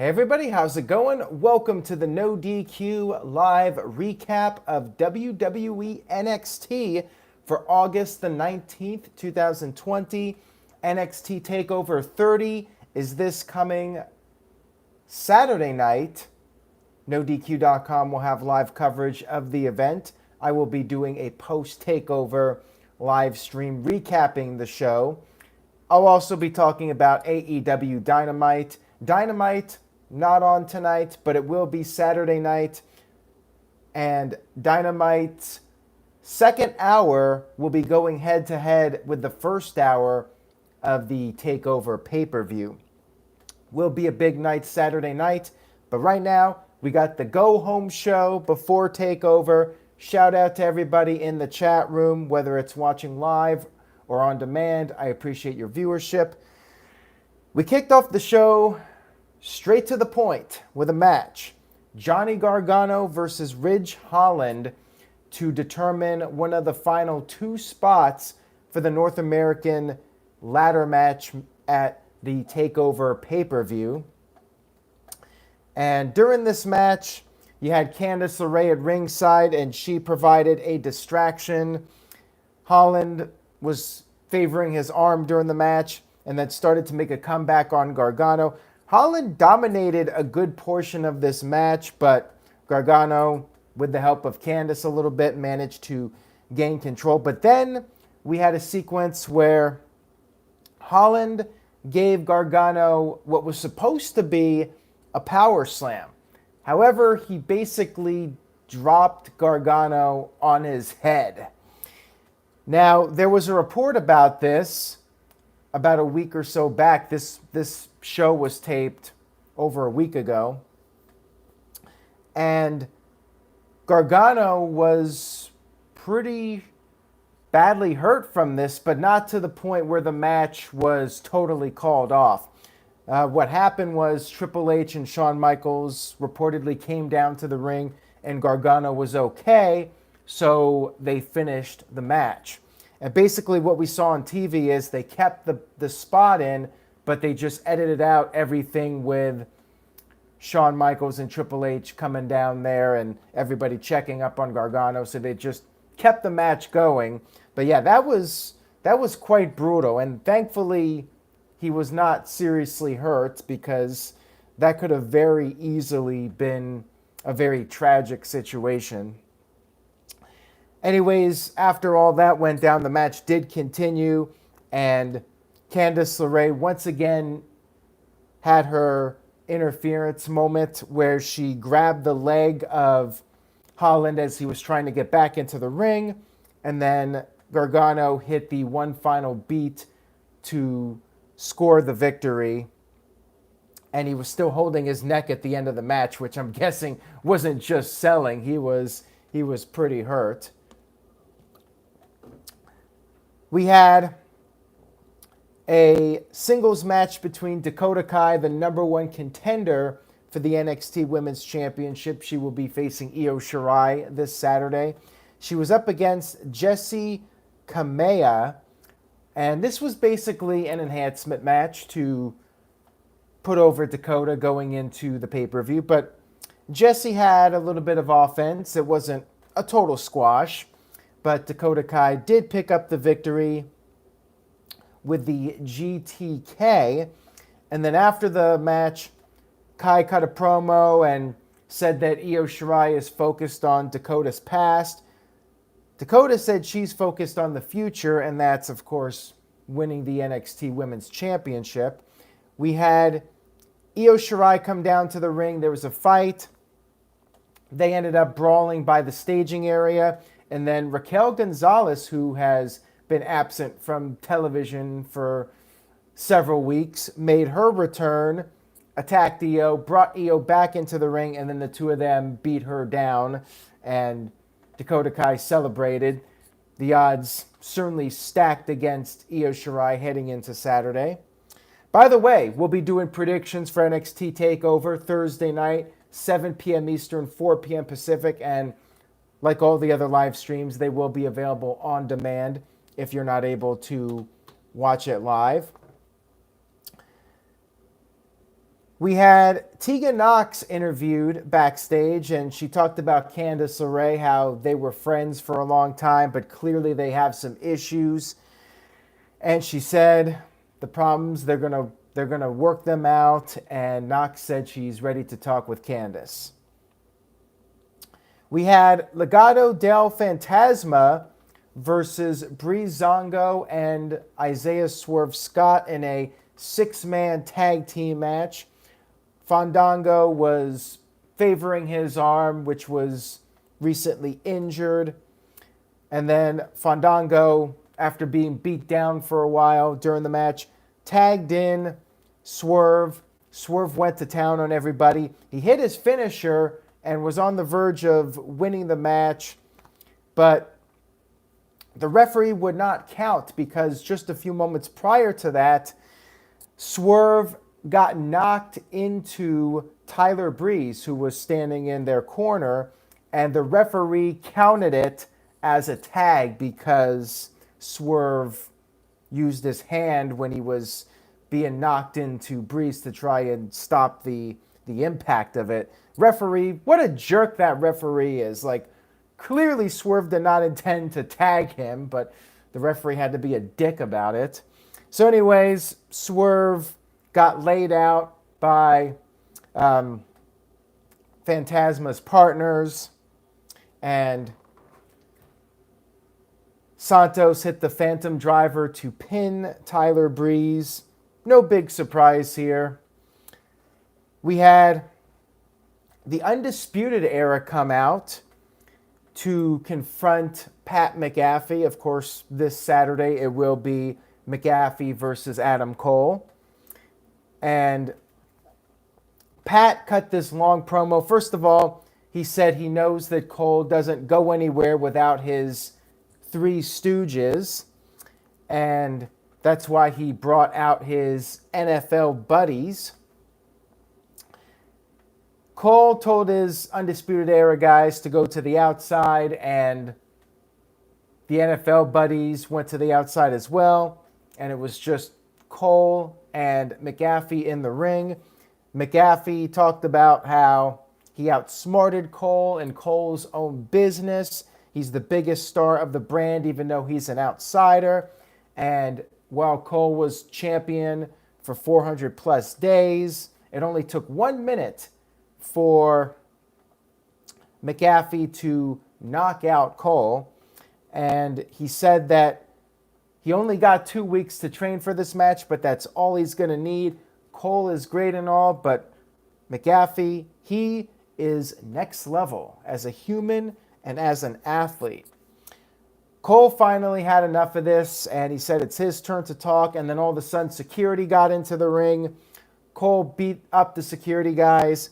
Hey everybody, how's it going? Welcome to the No DQ live recap of WWE NXT for August the 19th, 2020. NXT TakeOver 30 is this coming Saturday night. NoDQ.com will have live coverage of the event. I will be doing a post-takeover live stream recapping the show. I'll also be talking about AEW Dynamite. Dynamite, not on tonight, but it will be Saturday night. And Dynamite's second hour will be going head-to-head with the first hour of the TakeOver pay-per-view. Will be a big night Saturday night, but right now, we got the go-home show before TakeOver. Shout out to everybody in the chat room, whether it's watching live or on demand. I appreciate your viewership. We kicked off the show straight to the point with a match. Johnny Gargano versus Ridge Holland to determine one of the final two spots for the North American ladder match at the TakeOver pay-per-view. And during this match, you had Candice LeRae at ringside, and she provided a distraction. Holland was favoring his arm during the match and then started to make a comeback on Gargano. Holland dominated a good portion of this match, but Gargano, with the help of Candice a little bit, managed to gain control. But then we had a sequence where Holland gave Gargano what was supposed to be a power slam. However, he basically dropped Gargano on his head. Now, there was a report about this about a week or so back. This show was taped over a week ago. And Gargano was pretty badly hurt from this, but not to the point where the match was totally called off. What happened was Triple H and Shawn Michaels reportedly came down to the ring and Gargano was okay, so they finished the match. And basically what we saw on TV is they kept the spot in, but they just edited out everything with Shawn Michaels and Triple H coming down there and everybody checking up on Gargano, so they just kept the match going. But yeah, that was quite brutal, and thankfully he was not seriously hurt, because that could have very easily been a very tragic situation. Anyways, after all that went down, the match did continue, and Candice LeRae once again had her interference moment where she grabbed the leg of Holland as he was trying to get back into the ring, and then Gargano hit the one final beat to score the victory, and he was still holding his neck at the end of the match, which I'm guessing wasn't just selling. He was pretty hurt. We had a singles match between Dakota Kai, the number one contender for the NXT Women's Championship. She will be facing Io Shirai this Saturday. She was up against Jessi Kamea, and this was basically an enhancement match to put over Dakota going into the pay-per-view. But Jessi had a little bit of offense. It wasn't a total squash, but Dakota Kai did pick up the victory with the GTK. And then after the match, Kai cut a promo and said that Io Shirai is focused on Dakota's past. Dakota said she's focused on the future, and that's, of course, winning the NXT Women's Championship. We had Io Shirai come down to the ring. There was a fight. They ended up brawling by the staging area, and then Raquel Gonzalez, who has been absent from television for several weeks, made her return, attacked Io, brought Io back into the ring, and then the two of them beat her down, and Dakota Kai celebrated. The odds certainly stacked against Io Shirai heading into Saturday. By the way, we'll be doing predictions for NXT TakeOver Thursday night, 7 p.m. Eastern, 4 p.m. Pacific, and like all the other live streams, they will be available on demand if you're not able to watch it live. We had Tegan Knox interviewed backstage, and she talked about Candice LeRae, how they were friends for a long time, but clearly they have some issues. And she said the problems, they're gonna work them out, and Knox said she's ready to talk with Candice. We had Legado del Fantasma versus Breezango and Isaiah Swerve Scott in a 6-man tag team match. Fandango was favoring his arm, which was recently injured. And then Fandango, after being beat down for a while during the match, tagged in Swerve. Swerve went to town on everybody. He hit his finisher and was on the verge of winning the match, but the referee would not count because just a few moments prior to that, Swerve got knocked into Tyler Breeze, who was standing in their corner, and the referee counted it as a tag because Swerve used his hand when he was being knocked into Breeze to try and stop the impact of it. Referee, what a jerk that referee is. Like, clearly Swerve did not intend to tag him, but the referee had to be a dick about it. So anyways, Swerve got laid out by Phantasma's partners, and Santos hit the Phantom Driver to pin Tyler Breeze. No big surprise here. We had the Undisputed Era come out to confront Pat McAfee. Of course, this Saturday it will be McAfee versus Adam Cole. And Pat cut this long promo. First of all, he said he knows that Cole doesn't go anywhere without his Three Stooges, and that's why he brought out his NFL buddies. Cole told his Undisputed Era guys to go to the outside, and the NFL buddies went to the outside as well, and it was just Cole and McAfee in the ring. McAfee talked about how he outsmarted Cole in Cole's own business. He's the biggest star of the brand, even though he's an outsider. And while Cole was champion for 400 plus days, it only took 1 minute for McAfee to knock out Cole. And he said that he only got 2 weeks to train for this match, but that's all he's going to need. Cole is great and all, but McAfee, he is next level as a human and as an athlete. Cole finally had enough of this, and he said it's his turn to talk, and then all of a sudden security got into the ring. Cole beat up the security guys.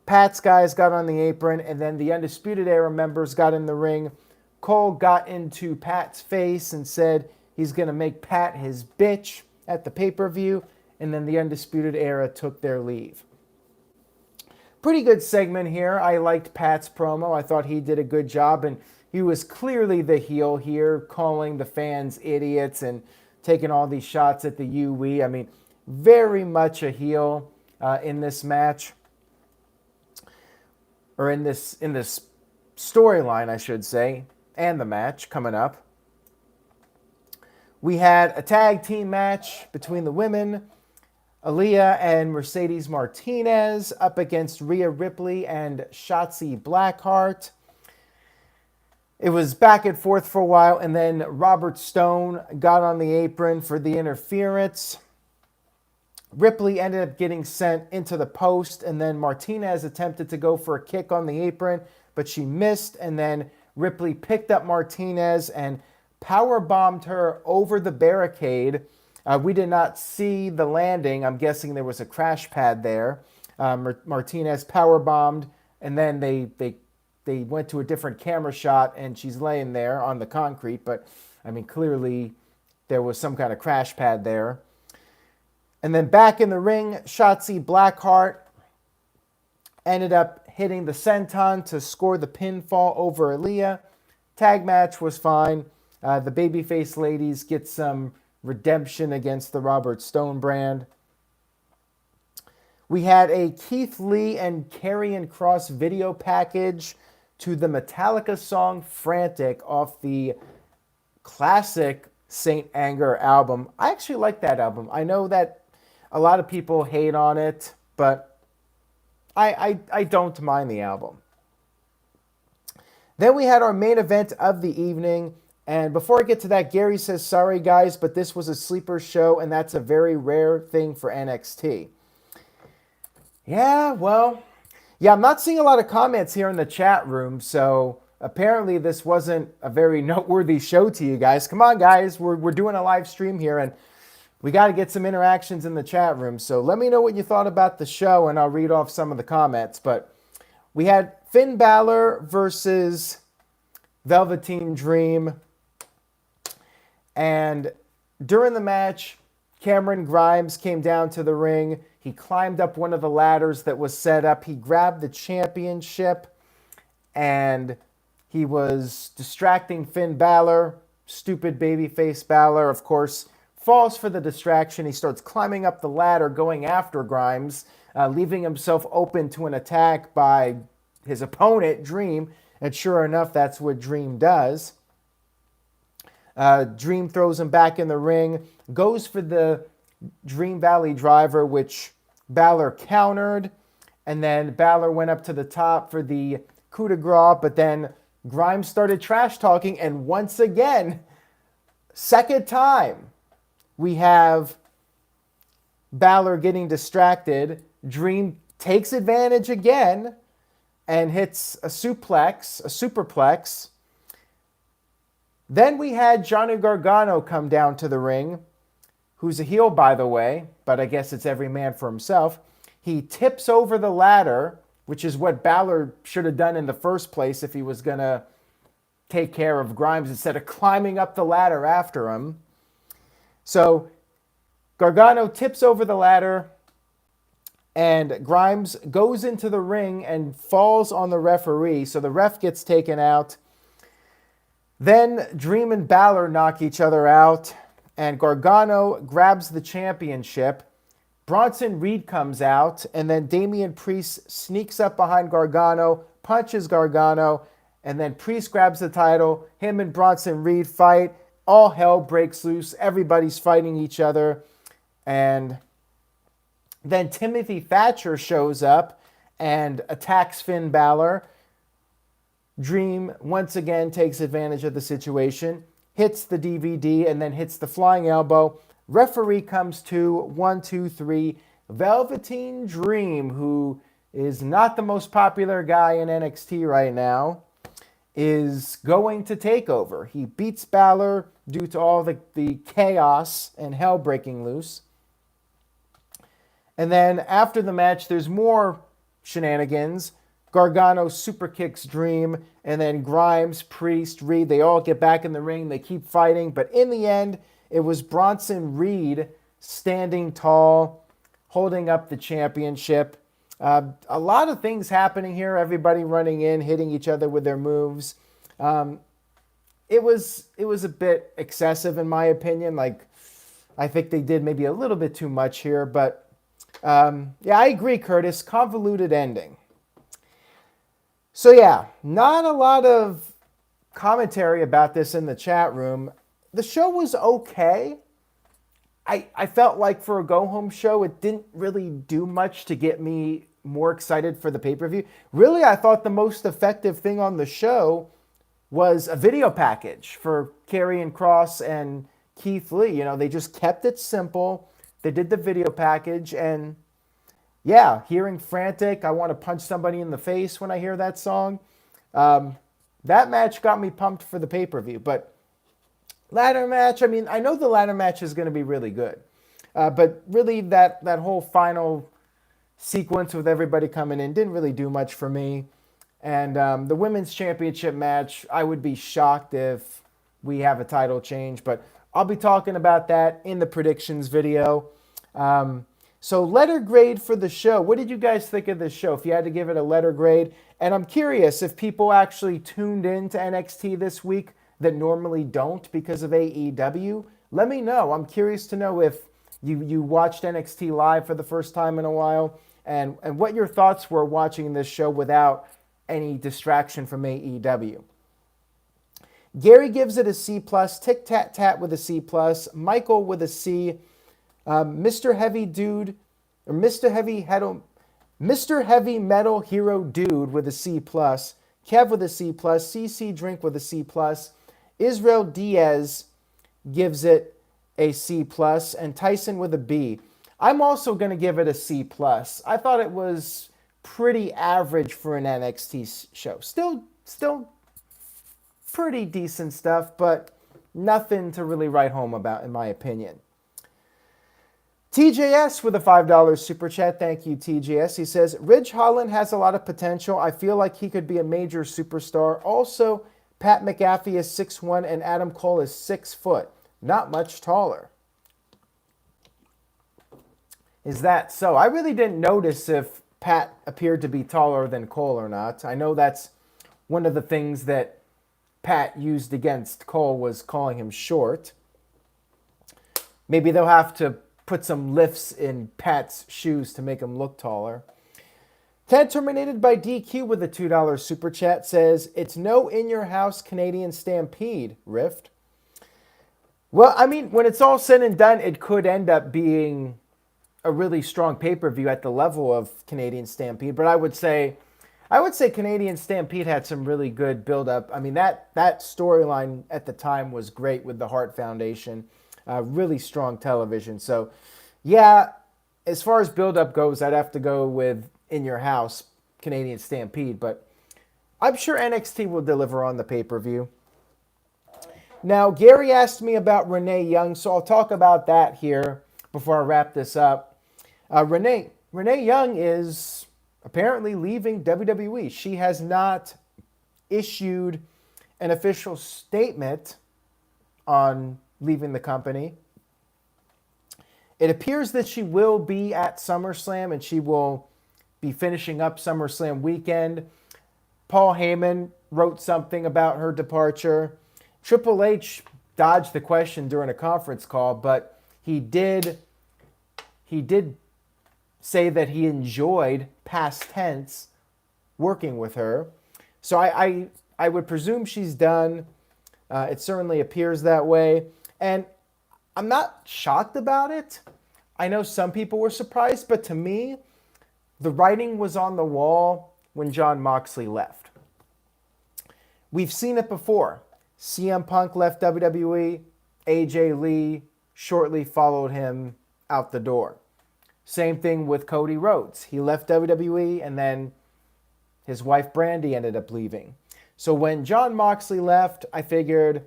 Pat's guys got on the apron, and then the Undisputed Era members got in the ring. Cole got into Pat's face and said he's going to make Pat his bitch at the pay-per-view, and then the Undisputed Era took their leave. Pretty good segment here. I liked Pat's promo. I thought he did a good job, and he was clearly the heel here, calling the fans idiots and taking all these shots at the UE. I mean, very much a heel in this match, or in this storyline, I should say, and the match coming up. We had a tag team match between the women, Aaliyah and Mercedes Martinez up against Rhea Ripley and Shotzi Blackheart. It was back and forth for a while, and then Robert Stone got on the apron for the interference. Ripley ended up getting sent into the post, and then Martinez attempted to go for a kick on the apron, but she missed, and then Ripley picked up Martinez and powerbombed her over the barricade. We did not see the landing. I'm guessing there was a crash pad there. Martinez powerbombed, and then they went to a different camera shot, and she's laying there on the concrete. But, I mean, clearly there was some kind of crash pad there. And then back in the ring, Shotzi Blackheart ended up hitting the senton to score the pinfall over Aaliyah. Tag match was fine. The babyface ladies get some redemption against the Robert Stone brand. We had a Keith Lee and Karrion Kross video package to the Metallica song Frantic off the classic Saint Anger album. I actually like that album. I know that a lot of people hate on it, but I don't mind the album. Then we had our main event of the evening. And before I get to that, Gary says, sorry guys, but this was a sleeper show, and that's a very rare thing for NXT. Yeah, well, I'm not seeing a lot of comments here in the chat room, so apparently this wasn't a very noteworthy show to you guys. Come on, guys, we're doing a live stream here, and we got to get some interactions in the chat room. So let me know what you thought about the show, and I'll read off some of the comments. But we had Finn Balor versus Velveteen Dream. And during the match, Cameron Grimes came down to the ring. He climbed up one of the ladders that was set up. He grabbed the championship, and he was distracting Finn Balor. Stupid babyface Balor, of course, falls for the distraction. He starts climbing up the ladder, going after Grimes, leaving himself open to an attack by his opponent, Dream. And sure enough, that's what Dream does. Dream throws him back in the ring, goes for the Dream Valley driver, which Balor countered. And then Balor went up to the top for the coup de grace, but then Grimes started trash talking. And once again, second time, we have Balor getting distracted. Dream takes advantage again and hits a suplex, a superplex. Then we had Johnny Gargano come down to the ring, who's a heel, by the way, but I guess it's every man for himself. He tips over the ladder, which is what Balor should have done in the first place if he was going to take care of Grimes instead of climbing up the ladder after him. So Gargano tips over the ladder, and Grimes goes into the ring and falls on the referee, so the ref gets taken out. Then Dream and Balor knock each other out, and Gargano grabs the championship. Bronson Reed comes out, and then Damian Priest sneaks up behind Gargano, punches Gargano, and then Priest grabs the title. Him and Bronson Reed fight. All hell breaks loose. Everybody's fighting each other. And then Timothy Thatcher shows up and attacks Finn Balor. Dream once again takes advantage of the situation, hits the DVD, and then hits the flying elbow. Referee comes to 1, 2, 3. Velveteen Dream, who is not the most popular guy in NXT right now, is going to take over. He beats Balor due to all the chaos and hell breaking loose. And then after the match, there's more shenanigans. Gargano super kicks Dream, and then Grimes, Priest, Reed, they all get back in the ring. They keep fighting, but in the end, it was Bronson Reed standing tall, holding up the championship. A lot of things happening here. Everybody running in, hitting each other with their moves. It was a bit excessive in my opinion. Like, I think they did maybe a little bit too much here, but yeah, I agree, Curtis. Convoluted ending. So yeah, not a lot of commentary about this in the chat room. The show was okay. I felt like for a go-home show, it didn't really do much to get me more excited for the pay-per-view. Really, I thought the most effective thing on the show was a video package for Karrion Kross and Keith Lee. You know, they just kept it simple. They did the video package, and yeah, hearing Frantic, I want to punch somebody in the face when I hear that song. That match got me pumped for the pay-per-view. But ladder match, I mean, I know the ladder match is going to be really good. But really, that whole final sequence with everybody coming in didn't really do much for me. And the women's championship match, I would be shocked if we have a title change. But I'll be talking about that in the predictions video. So letter grade for the show. What did you guys think of this show? If you had to give it a letter grade. And I'm curious if people actually tuned into NXT this week that normally don't because of AEW. Let me know. I'm curious to know if you watched NXT live for the first time in a while. and what your thoughts were watching this show without any distraction from AEW. Gary gives it a C+, Tic Tat Tat with a C+, Michael with a C, Mr. Heavy Dude, or Mr. Heavy Metal Hero Dude with a C+, Kev with a C+, CC Drink with a C+, Israel Diaz gives it a C+, and Tyson with a B. I'm also going to give it a C+. I thought it was pretty average for an NXT show. Still pretty decent stuff, but nothing to really write home about, in my opinion. TJS with a $5 super chat. Thank you, TJS. He says, Ridge Holland has a lot of potential. I feel like he could be a major superstar. Also, Pat McAfee is 6'1", and Adam Cole is 6 foot. Not much taller. Is that so? I really didn't notice if Pat appeared to be taller than Cole or not. I know that's one of the things that Pat used against Cole was calling him short. Maybe they'll have to put some lifts in Pat's shoes to make him look taller. Ted Terminated by DQ with a $2 super chat says, it's no in-your-house Canadian Stampede, Rift. Well, I mean, when it's all said and done, it could end up being a really strong pay-per-view at the level of Canadian Stampede, but I would say Canadian Stampede had some really good build-up. I mean, that storyline at the time was great with the Hart Foundation. Really strong television. So, yeah, as far as build-up goes, I'd have to go with In Your House, Canadian Stampede. But I'm sure NXT will deliver on the pay-per-view. Now, Gary asked me about Renee Young, so I'll talk about that here before I wrap this up. Renee Young is apparently leaving WWE. She has not issued an official statement on leaving the company. It appears that she will be at SummerSlam and she will be finishing up SummerSlam weekend. Paul Heyman wrote something about her departure. Triple H dodged the question during a conference call, but he did say that he enjoyed, past tense, working with her. So I would presume she's done. It certainly appears that way. And I'm not shocked about it. I know some people were surprised, but to me, the writing was on the wall when Jon Moxley left. We've seen it before. CM Punk left WWE. AJ Lee shortly followed him out the door. Same thing with Cody Rhodes. He left WWE and then his wife Brandi ended up leaving. So when Jon Moxley left, I figured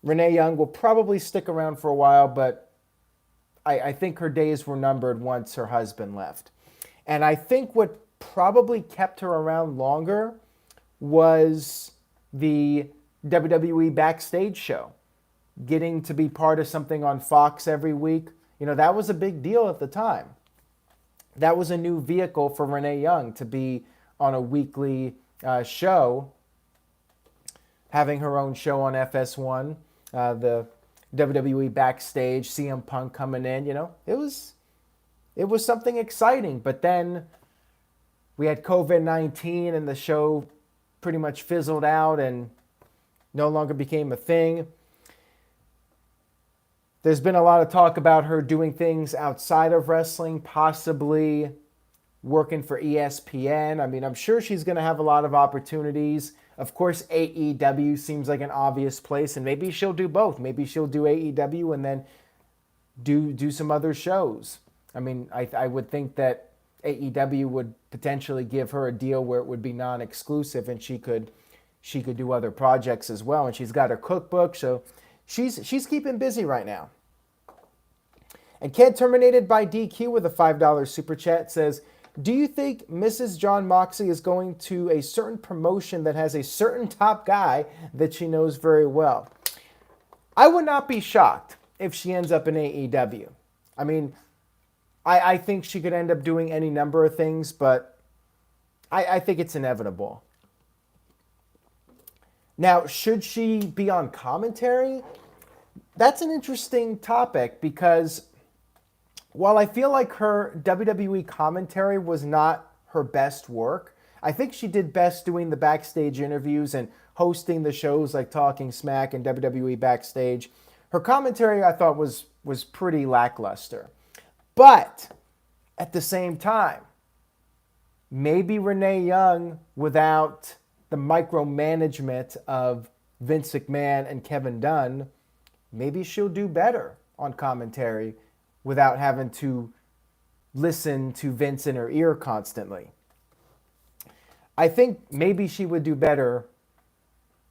Renee Young will probably stick around for a while, but I think her days were numbered once her husband left. And I think what probably kept her around longer was the WWE Backstage show. Getting to be part of something on Fox every week. You know, that was a big deal at the time. That was a new vehicle for Renee Young to be on a weekly show, having her own show on FS1, the WWE Backstage, CM Punk coming in, you know. It was something exciting, but then we had COVID-19 and the show pretty much fizzled out and no longer became a thing. There's been a lot of talk about her doing things outside of wrestling, possibly working for ESPN. I mean, I'm sure she's going to have a lot of opportunities. Of course, AEW seems like an obvious place, and maybe she'll do both. Maybe she'll do AEW and then do some other shows. I mean, I would think that AEW would potentially give her a deal where it would be non-exclusive and she could do other projects as well. And she's got her cookbook, so she's keeping busy right now. And Kid Terminated by DQ with a $5 super chat says, do you think Mrs. Jon Moxley is going to a certain promotion that has a certain top guy that she knows very well? I would not be shocked if she ends up in AEW. I mean, I think she could end up doing any number of things, but I think it's inevitable. Now, should she be on commentary? That's an interesting topic because while I feel like her WWE commentary was not her best work, I think she did best doing the backstage interviews and hosting the shows like Talking Smack and WWE Backstage. Her commentary, I thought, was pretty lackluster. But at the same time, maybe Renee Young, without the micromanagement of Vince McMahon and Kevin Dunn, maybe she'll do better on commentary without having to listen to Vince in her ear constantly. I think maybe she would do better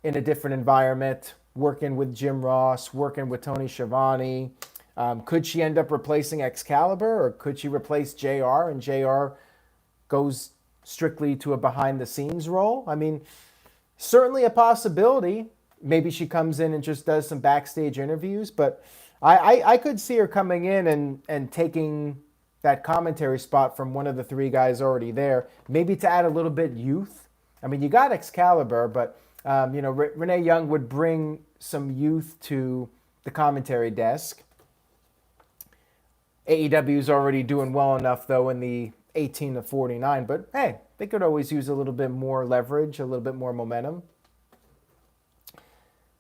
in a different environment, working with Jim Ross, working with Tony Schiavone. Could she end up replacing Excalibur, or could she replace JR and JR goes strictly to a behind-the-scenes role? I mean, certainly a possibility. Maybe she comes in and just does some backstage interviews, but I could see her coming in and taking that commentary spot from one of the three guys already there, maybe to add a little bit youth. I mean, you got Excalibur, but Renee Young would bring some youth to the commentary desk. AEW's already doing well enough, though, in the 18 to 49, but hey, they could always use a little bit more leverage, a little bit more momentum.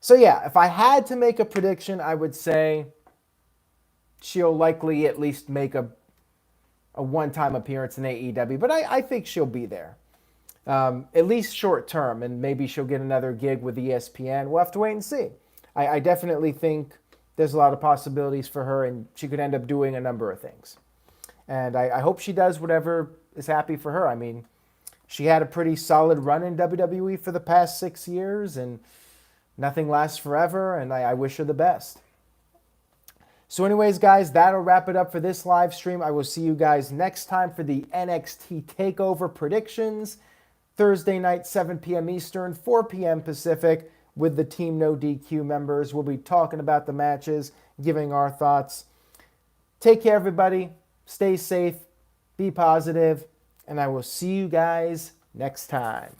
So yeah, if I had to make a prediction, I would say she'll likely at least make a one-time appearance in AEW, but I think she'll be there. At least short term, and maybe she'll get another gig with ESPN. We'll have to wait and see. I definitely think there's a lot of possibilities for her, and she could end up doing a number of things. And I hope she does whatever is happy for her. I mean, she had a pretty solid run in WWE for the past 6 years, and nothing lasts forever, and I wish her the best. So anyways, guys, that'll wrap it up for this live stream. I will see you guys next time for the NXT TakeOver predictions. Thursday night, 7 p.m. Eastern, 4 p.m. Pacific, with the Team No DQ members. We'll be talking about the matches, giving our thoughts. Take care, everybody. Stay safe. Be positive. And I will see you guys next time.